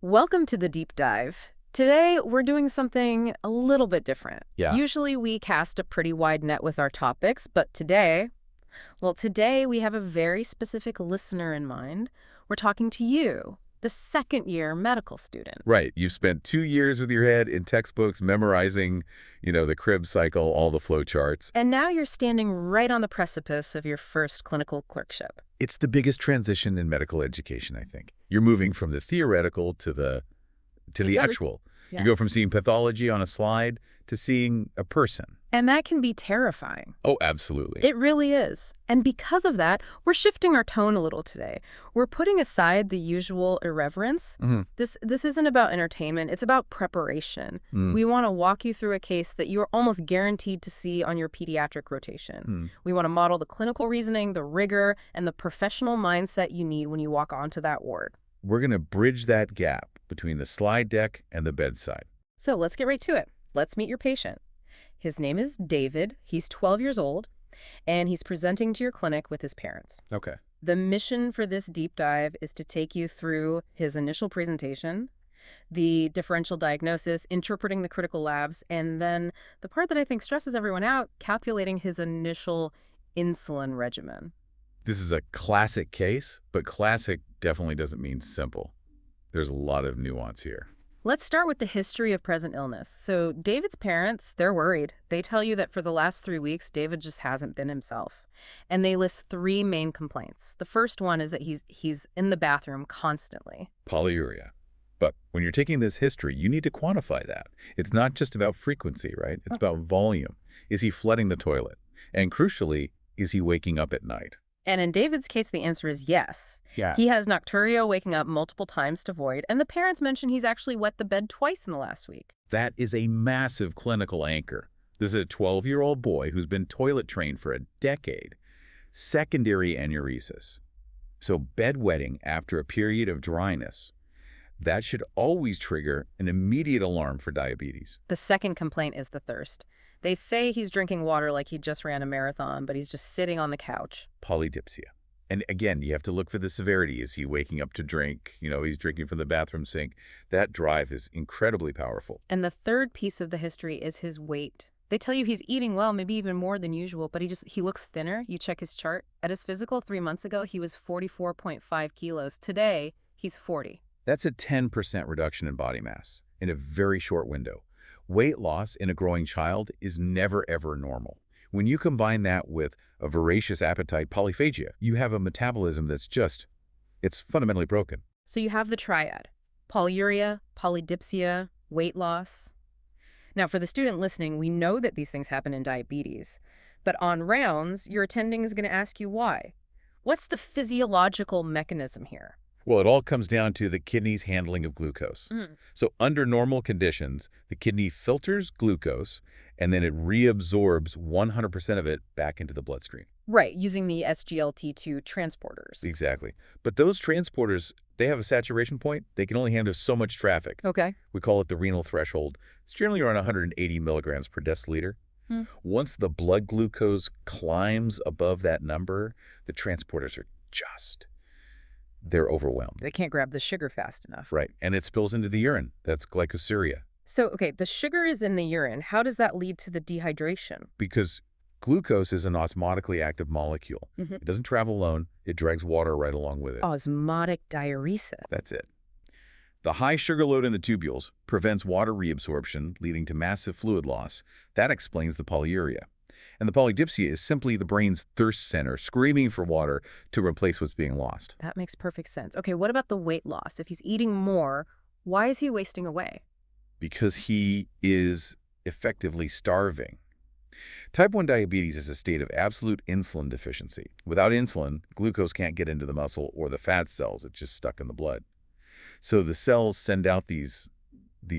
Welcome to the deep dive. Today, we're doing something a little bit different. Yeah. Usually, we cast a pretty wide net with our topics, but today we have a very specific listener in mind. We're talking to you, the second-year medical student. Right. You've spent 2 years with your head in textbooks memorizing, the Krebs cycle, all the flow charts. And now you're standing right on the precipice of your first clinical clerkship. It's the biggest transition in medical education, I think. You're moving from the theoretical to the actual. Yeah. You go from seeing pathology on a slide to seeing a person. And that can be terrifying. Oh, absolutely. It really is. And because of that, we're shifting our tone a little today. We're putting aside the usual irreverence. Mhm. This isn't about entertainment. It's about preparation. We want to walk you through a case that you're almost guaranteed to see on your pediatric rotation. We want to model the clinical reasoning, the rigor, and the professional mindset you need when you walk onto that ward. We're going to bridge that gap between the slide deck and the bedside. So let's get right to it. Let's meet your patient. His name is David. He's 12 years old, and he's presenting to your clinic with his parents. Okay. The mission for this deep dive is to take you through his initial presentation, the differential diagnosis, interpreting the critical labs, and then the part that I think stresses everyone out, calculating his initial insulin regimen. This is a classic case, but classic definitely doesn't mean simple. There's a lot of nuance here. Let's start with the history of present illness. So David's parents, they're worried. They tell you that for the last 3 weeks, David just hasn't been himself. And they list 3 main complaints. The first one is that he's in the bathroom constantly. Polyuria. But when you're taking this history, you need to quantify that. It's not just about frequency, right? It's about volume. Is he flooding the toilet? And crucially, is he waking up at night? And in David's case, the answer is yes. Yeah. He has nocturia, waking up multiple times to void, and the parents mention he's actually wet the bed twice in the last week. That is a massive clinical anchor. This is a 12-year-old boy who's been toilet trained for a decade. Secondary enuresis. So bedwetting after a period of dryness. That should always trigger an immediate alarm for diabetes. The second complaint is the thirst. They say he's drinking water like he just ran a marathon, but he's just sitting on the couch. Polydipsia. And again, you have to look for the severity. Is he waking up to drink? He's drinking from the bathroom sink. That drive is incredibly powerful. And the third piece of the history is his weight. They tell you he's eating well, maybe even more than usual, but he looks thinner. You check his chart. At his physical 3 months ago, he was 44.5 kilos. Today, he's 40. That's a 10% reduction in body mass in a very short window. Weight loss in a growing child is never, ever normal. When you combine that with a voracious appetite, polyphagia, you have a metabolism that's it's fundamentally broken. So you have the triad: polyuria, polydipsia, weight loss. Now, for the student listening, we know that these things happen in diabetes. But on rounds, your attending is going to ask you why. What's the physiological mechanism here? Well, it all comes down to the kidney's handling of glucose. So under normal conditions, the kidney filters glucose, and then it reabsorbs 100% of it back into the bloodstream. Right, using the SGLT2 transporters. Exactly. But those transporters, they have a saturation point. They can only handle so much traffic. Okay. We call it the renal threshold. It's generally around 180 milligrams per deciliter. Once the blood glucose climbs above that number, the transporters are they're overwhelmed. They can't grab the sugar fast enough. Right. And it spills into the urine. That's glycosuria. So, okay, the sugar is in the urine. How does that lead to the dehydration? Because glucose is an osmotically active molecule. It doesn't travel alone. It drags water right along with it. Osmotic diuresis. That's it. The high sugar load in the tubules prevents water reabsorption, leading to massive fluid loss. That explains the polyuria. And the polydipsia is simply the brain's thirst center screaming for water to replace what's being lost. That makes perfect sense. Okay, what about the weight loss? If he's eating more, why is he wasting away? Because he is effectively starving. Type 1 diabetes is a state of absolute insulin deficiency. Without insulin, glucose can't get into the muscle or the fat cells. It's just stuck in the blood. So the cells send out these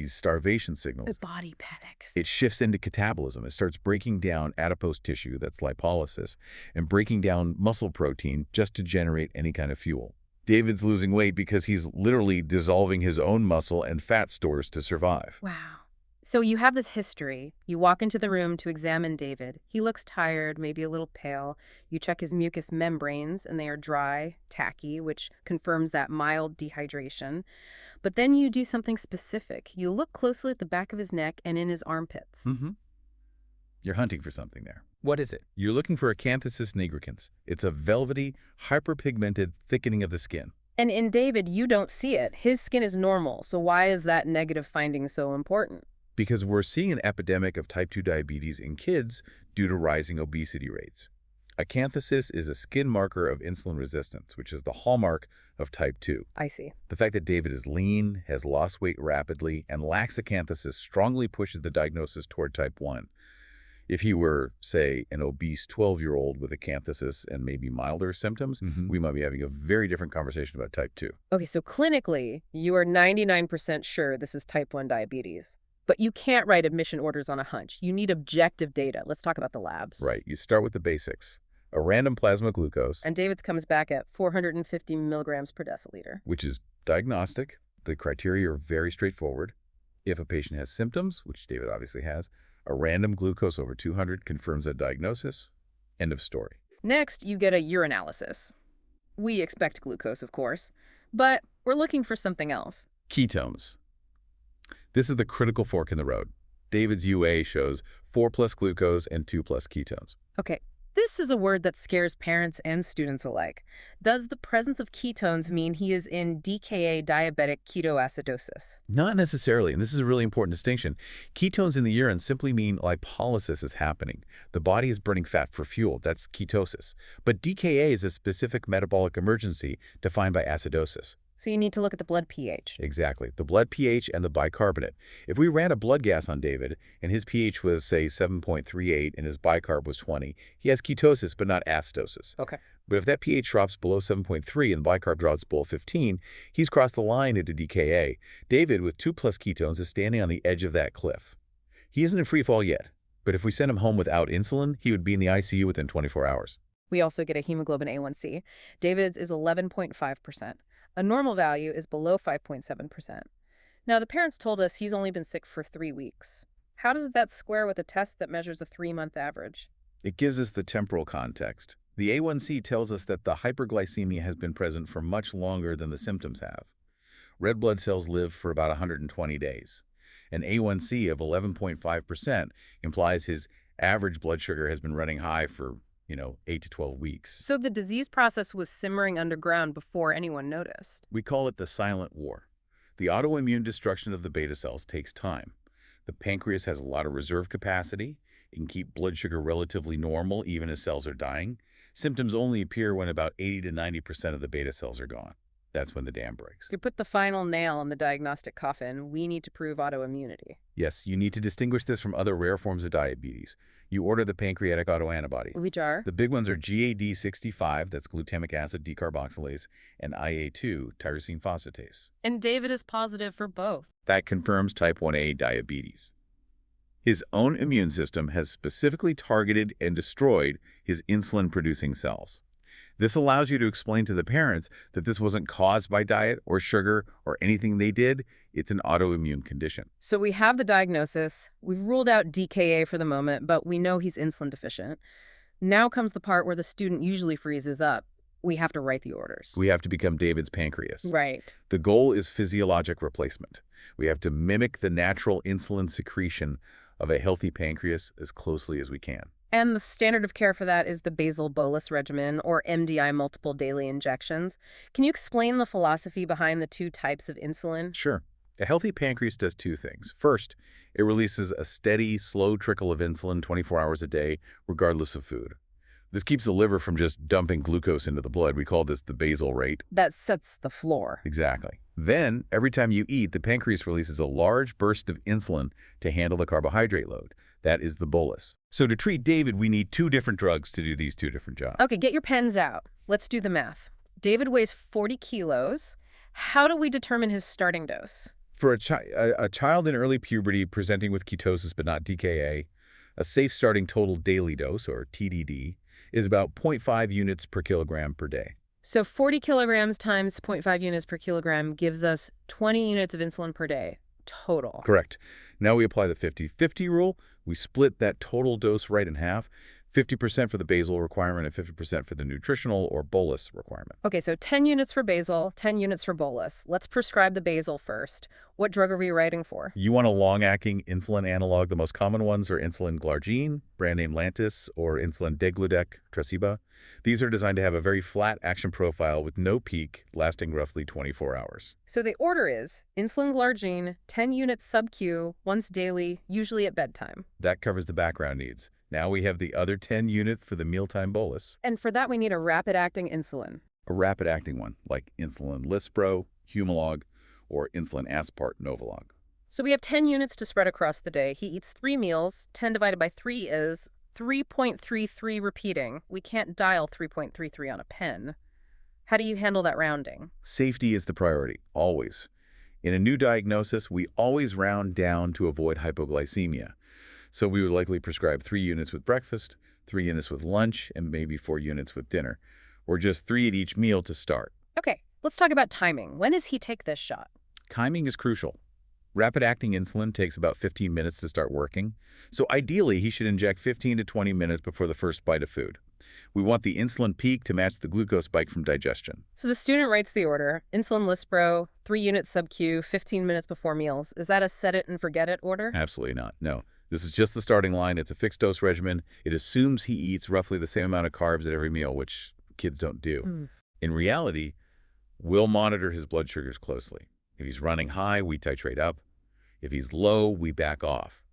starvation signals. The body panics. It shifts into catabolism. It starts breaking down adipose tissue, that's lipolysis, and breaking down muscle protein just to generate any kind of fuel. David's losing weight because he's literally dissolving his own muscle and fat stores to survive. Wow. So you have this history. You walk into the room to examine David. He looks tired, maybe a little pale. You check his mucous membranes, and they are dry, tacky, which confirms that mild dehydration. But then you do something specific. You look closely at the back of his neck and in his armpits. Mm-hmm. You're hunting for something there. What is it? You're looking for acanthosis nigricans. It's a velvety, hyperpigmented thickening of the skin. And in David, you don't see it. His skin is normal, so why is that negative finding so important? Because we're seeing an epidemic of type 2 diabetes in kids due to rising obesity rates. Acanthosis is a skin marker of insulin resistance, which is the hallmark of type 2. I see. The fact that David is lean, has lost weight rapidly, and lacks acanthosis strongly pushes the diagnosis toward type 1. If he were, say, an obese 12-year-old with acanthosis and maybe milder symptoms, we might be having a very different conversation about type 2. Okay, so clinically, you are 99% sure this is type 1 diabetes. But you can't write admission orders on a hunch. You need objective data. Let's talk about the labs. Right. You start with the basics. A random plasma glucose, And David's comes back at 450 milligrams per deciliter. which is diagnostic. The criteria are very straightforward. If a patient has symptoms, which David obviously has, a random glucose over 200 confirms that diagnosis. End of story. Next, you get a urinalysis. We expect glucose, of course, but we're looking for something else. Ketones. This is the critical fork in the road. David's UA shows 4+ glucose and 2+ ketones. Okay, this is a word that scares parents and students alike. Does the presence of ketones mean he is in DKA, diabetic ketoacidosis? Not necessarily, and this is a really important distinction. Ketones in the urine simply mean lipolysis is happening. The body is burning fat for fuel. That's ketosis. But DKA is a specific metabolic emergency defined by acidosis. So you need to look at the blood pH. Exactly. The blood pH and the bicarbonate. If we ran a blood gas on David and his pH was, say, 7.38 and his bicarb was 20, he has ketosis but not acidosis. Okay. But if that pH drops below 7.3 and the bicarb drops below 15, he's crossed the line into DKA. David, with 2+ ketones, is standing on the edge of that cliff. He isn't in free fall yet, but if we sent him home without insulin, he would be in the ICU within 24 hours. We also get a hemoglobin A1C. David's is 11.5%. A normal value is below 5.7%. Now, the parents told us he's only been sick for 3 weeks. How does that square with a test that measures a 3-month average? It gives us the temporal context. The A1C tells us that the hyperglycemia has been present for much longer than the symptoms have. Red blood cells live for about 120 days. An A1C of 11.5% implies his average blood sugar has been running high for 8 to 12 weeks. So the disease process was simmering underground before anyone noticed. We call it the silent war. The autoimmune destruction of the beta cells takes time. The pancreas has a lot of reserve capacity. It can keep blood sugar relatively normal even as cells are dying. Symptoms only appear when about 80 to 90% of the beta cells are gone. That's when the dam breaks. To put the final nail in the diagnostic coffin, we need to prove autoimmunity. Yes, you need to distinguish this from other rare forms of diabetes. You order the pancreatic autoantibody. Which are? The big ones are GAD65, that's glutamic acid decarboxylase, and IA2, tyrosine phosphatase. And David is positive for both. That confirms type 1A diabetes. His own immune system has specifically targeted and destroyed his insulin-producing cells. This allows you to explain to the parents that this wasn't caused by diet or sugar or anything they did. It's an autoimmune condition. So we have the diagnosis. We've ruled out DKA for the moment, but we know he's insulin deficient. Now comes the part where the student usually freezes up. We have to write the orders. We have to become David's pancreas. Right. The goal is physiologic replacement. We have to mimic the natural insulin secretion of a healthy pancreas as closely as we can. And the standard of care for that is the basal bolus regimen, or MDI, multiple daily injections. Can you explain the philosophy behind the 2 types of insulin? Sure. A healthy pancreas does 2 things. First, it releases a steady, slow trickle of insulin 24 hours a day, regardless of food. This keeps the liver from just dumping glucose into the blood. We call this the basal rate. That sets the floor. Exactly. Then, every time you eat, the pancreas releases a large burst of insulin to handle the carbohydrate load. That is the bolus. So to treat David, we need 2 different drugs to do these 2 different jobs. Okay, get your pens out. Let's do the math. David weighs 40 kilos. How do we determine his starting dose? For a child in early puberty presenting with ketosis but not DKA, a safe starting total daily dose, or TDD, is about 0.5 units per kilogram per day. So 40 kilograms times 0.5 units per kilogram gives us 20 units of insulin per day, total. Correct. Now we apply the 50-50 rule. We split that total dose right in half. 50% for the basal requirement and 50% for the nutritional or bolus requirement. Okay, so 10 units for basal, 10 units for bolus. Let's prescribe the basal first. What drug are we writing for? You want a long-acting insulin analog. The most common ones are insulin glargine, brand name Lantus, or insulin degludec, Tresiba. These are designed to have a very flat action profile with no peak, lasting roughly 24 hours. So the order is insulin glargine, 10 units sub-Q, once daily, usually at bedtime. That covers the background needs. Now we have the other 10 unit for the mealtime bolus. And for that, we need a rapid-acting insulin. A rapid-acting one, like insulin Lispro, Humalog, or insulin Aspart Novolog. So we have 10 units to spread across the day. He eats 3 meals. 10 divided by 3 is 3.33 repeating. We can't dial 3.33 on a pen. How do you handle that rounding? Safety is the priority, always. In a new diagnosis, we always round down to avoid hypoglycemia. So we would likely prescribe 3 units with breakfast, 3 units with lunch, and maybe 4 units with dinner, or just 3 at each meal to start. Okay, let's talk about timing. When does he take this shot? Timing is crucial. Rapid-acting insulin takes about 15 minutes to start working, so ideally he should inject 15 to 20 minutes before the first bite of food. We want the insulin peak to match the glucose spike from digestion. So the student writes the order, insulin Lispro, 3 units sub-Q, 15 minutes before meals. Is that a set-it-and-forget-it order? Absolutely not, no. This is just the starting line. It's a fixed dose regimen. It assumes he eats roughly the same amount of carbs at every meal, which kids don't do. In reality, we'll monitor his blood sugars closely. If he's running high, we titrate up. If he's low, we back off.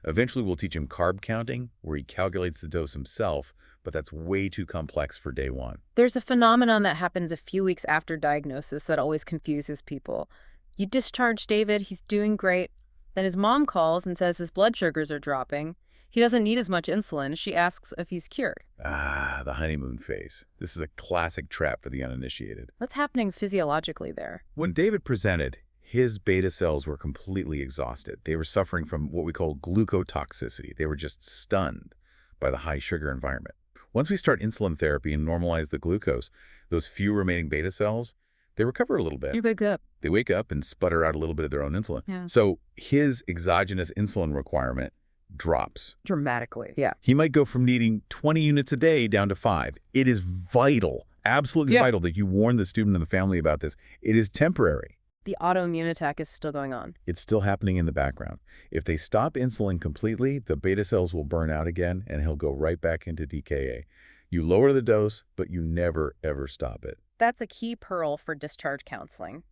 Eventually, we'll teach him carb counting, where he calculates the dose himself, but that's way too complex for day one. There's a phenomenon that happens a few weeks after diagnosis that always confuses people. You discharge David, he's doing great. Then his mom calls and says his blood sugars are dropping. He doesn't need as much insulin. She asks if he's cured. Ah, the honeymoon phase. This is a classic trap for the uninitiated. What's happening physiologically there? When David presented, his beta cells were completely exhausted. They were suffering from what we call glucotoxicity. They were just stunned by the high sugar environment. Once we start insulin therapy and normalize the glucose, those few remaining beta cells, they recover a little bit. You wake up. They wake up and sputter out a little bit of their own insulin. Yeah. So his exogenous insulin requirement drops. Dramatically. Yeah. He might go from needing 20 units a day down to 5. It is vital, absolutely vital that you warn the student and the family about this. It is temporary. The autoimmune attack is still going on. It's still happening in the background. If they stop insulin completely, the beta cells will burn out again and he'll go right back into DKA. You lower the dose, but you never, ever stop it. That's a key pearl for discharge counseling.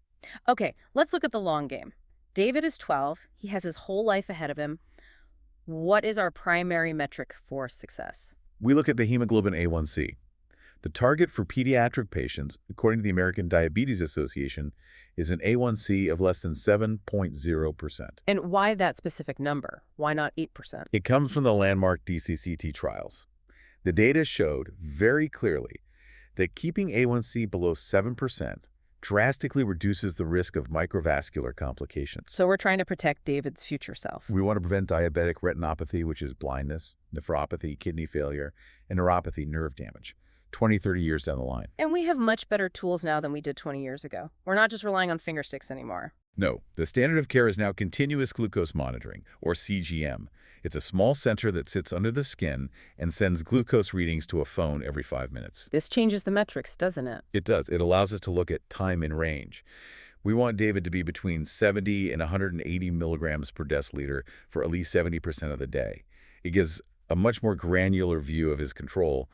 Okay, let's look at the long game. David is 12. He has his whole life ahead of him. What is our primary metric for success? We look at the hemoglobin A1C. The target for pediatric patients, according to the American Diabetes Association, is an A1C of less than 7.0%. And why that specific number? Why not 8%? It comes from the landmark DCCT trials. The data showed very clearly that keeping A1C below 7% drastically reduces the risk of microvascular complications. So we're trying to protect David's future self. We want to prevent diabetic retinopathy, which is blindness, nephropathy, kidney failure, and neuropathy, nerve damage, 20, 30 years down the line. And we have much better tools now than we did 20 years ago. We're not just relying on finger sticks anymore. No, the standard of care is now continuous glucose monitoring, or CGM. It's a small sensor that sits under the skin and sends glucose readings to a phone every 5 minutes. This changes the metrics, doesn't it? It does. It allows us to look at time in range. We want David to be between 70 and 180 milligrams per deciliter for at least 70% of the day. It gives a much more granular view of his control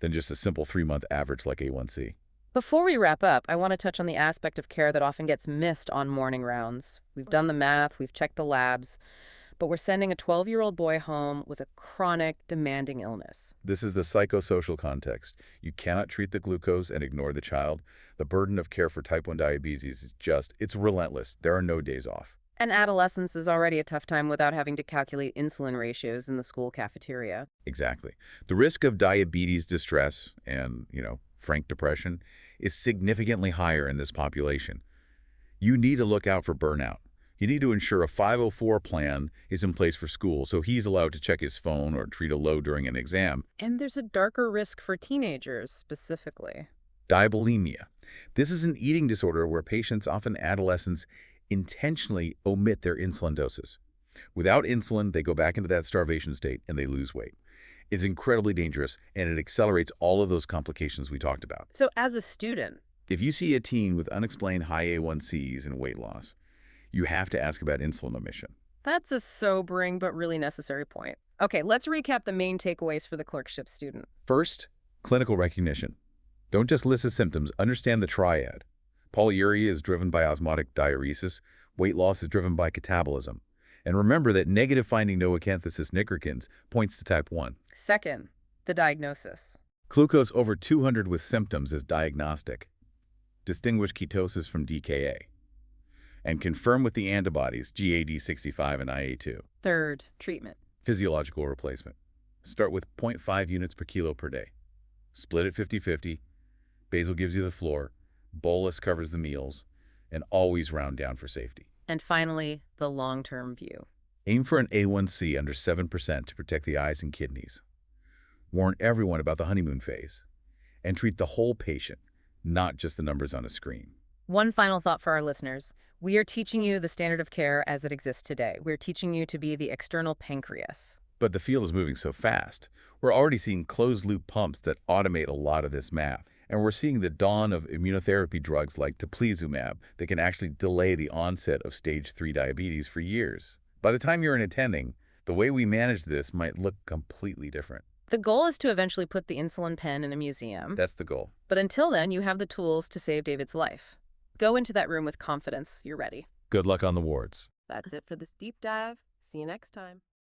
than just a simple 3-month average like A1C. Before we wrap up, I want to touch on the aspect of care that often gets missed on morning rounds. We've done the math, we've checked the labs, but we're sending a 12-year-old boy home with a chronic, demanding illness. This is the psychosocial context. You cannot treat the glucose and ignore the child. The burden of care for type 1 diabetes is it's relentless. There are no days off. And adolescence is already a tough time without having to calculate insulin ratios in the school cafeteria. Exactly. The risk of diabetes distress and, frank depression is significantly higher in this population. You need to look out for burnout. You need to ensure a 504 plan is in place for school so he's allowed to check his phone or treat a low during an exam. And there's a darker risk for teenagers specifically. Diabulimia. This is an eating disorder where patients, often adolescents, intentionally omit their insulin doses. Without insulin, they go back into that starvation state and they lose weight. It's incredibly dangerous, and it accelerates all of those complications we talked about. So as a student, If you see a teen with unexplained high A1Cs and weight loss, you have to ask about insulin omission. that's a sobering but really necessary point. Okay, let's recap the main takeaways for the clerkship student. First, clinical recognition. Don't just list the symptoms, understand the triad. Polyuria is driven by osmotic diuresis, weight loss is driven by catabolism. And remember that negative finding noacanthus nigricans points to type 1. Second, the diagnosis. Glucose over 200 with symptoms is diagnostic. Distinguish ketosis from DKA. And confirm with the antibodies GAD65 and IA2. Third, treatment. Physiological replacement. Start with 0.5 units per kilo per day. Split it 50-50. Basal gives you the floor. Bolus covers the meals. And always round down for safety. And finally, the long-term view. Aim for an A1C under 7% to protect the eyes and kidneys. Warn everyone about the honeymoon phase. And treat the whole patient, not just the numbers on a screen. One final thought for our listeners. We are teaching you the standard of care as it exists today. We're teaching you to be the external pancreas. But the field is moving so fast. We're already seeing closed-loop pumps that automate a lot of this math. And we're seeing the dawn of immunotherapy drugs like teplizumab that can actually delay the onset of stage 3 diabetes for years. By the time you're an attending, the way we manage this might look completely different. The goal is to eventually put the insulin pen in a museum. That's the goal. But until then, you have the tools to save David's life. Go into that room with confidence. You're ready. Good luck on the wards. That's it for this deep dive. See you next time.